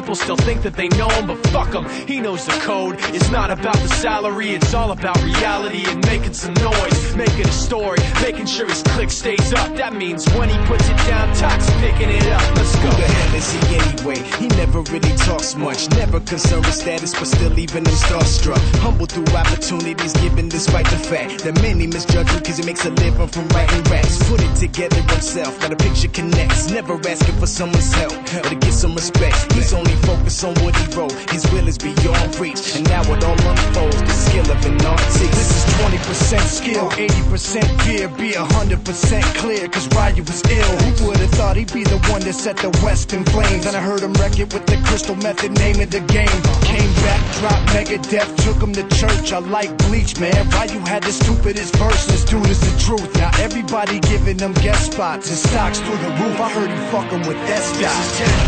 people still think that they know him, but fuck him, he knows the code. It's not about the salary, it's all about reality and making some noise, making a story, making sure his click stays up. That means when he puts it down, Tox picking it up. Let's go. Who the hell is he anyway? He never really talks much, never concerned with status, but still leaving him starstruck. Humble through opportunities given despite the fact that many misjudge him cause he makes a living from writing raps. Put it together himself, got a picture connects, never asking for someone's help or to get some respect. He's only focused on what he wrote, his will is beyond reach, and now it all unfolds, the skill of an artist. This is 20% skill, 80% fear, be 100% clear, cause Ryu was ill. Who would've thought he'd be the one that set the West in flames? And I heard him wreck it with the crystal method, name of the game. Came back, dropped Megadeth, took him to church. I like Bleach, man. Ryu had the stupidest verses, dude, is the truth. Now everybody giving them guest spots and stocks through the roof. I heard he fucking with S-Dot.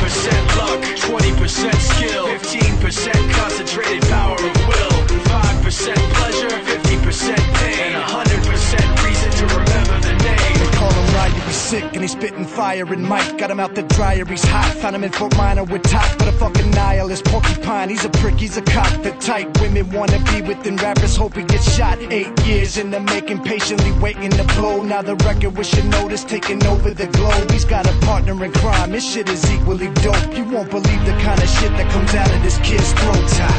This is 10% luck, 20% skill, 15% concentrated power of will, 5% pleasure, 50% pain, and 100% reason to remember the name. They call him Ryu, he's sick and he's spitting fire. And Mike got him out the dryer, he's hot. Found him in Fort Minor with Top, but a fucking nihilist porcupine. He's a prick, he's a cock. The type women wanna be within, rappers hope he gets shot. 8 years in the making, patiently waiting to blow. Now the record with your notice taking over the globe. He's got a partner in crime, his shit is equally dope. You won't believe the kind of shit that comes out of this kid's throat. Top.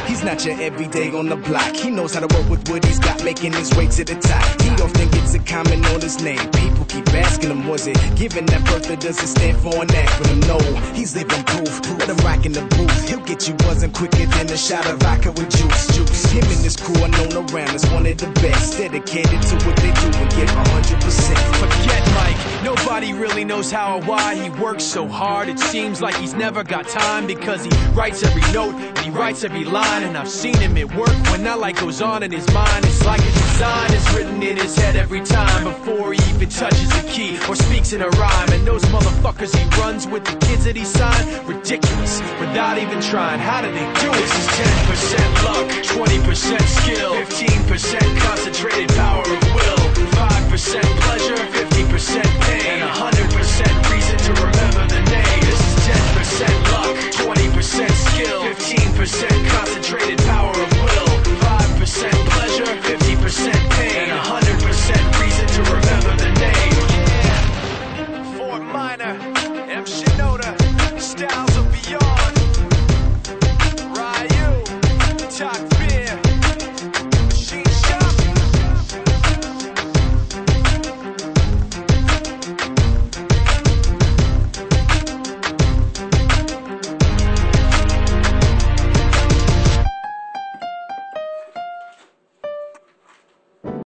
He's not your everyday on the block. He knows how to work with what he's got, making his way to the top. He don't think it's a comment on his name. People keep asking him, was it given that birth, or does it stand for an acronym? No, he's living proof. Let him rock in the booth. He'll get you buzzing quicker than a shot of vodka with juice. Him and his crew are known around as one of the best, dedicated to what they do and give 100%. Forget Mike, nobody really knows how or why he works so hard. It seems like he's never got time, because he writes every note and he writes every line. And I've seen him at work when that light goes on in his mind. It's like a design is written in his head every time before he even touches a key or speaks in a rhyme. And those motherfuckers he runs with, the kids that he signed, ridiculous, without even trying. How do they do it? This is 10% luck, 20% skill, 15% concentrated power of will, 5% pleasure, 50% pain, and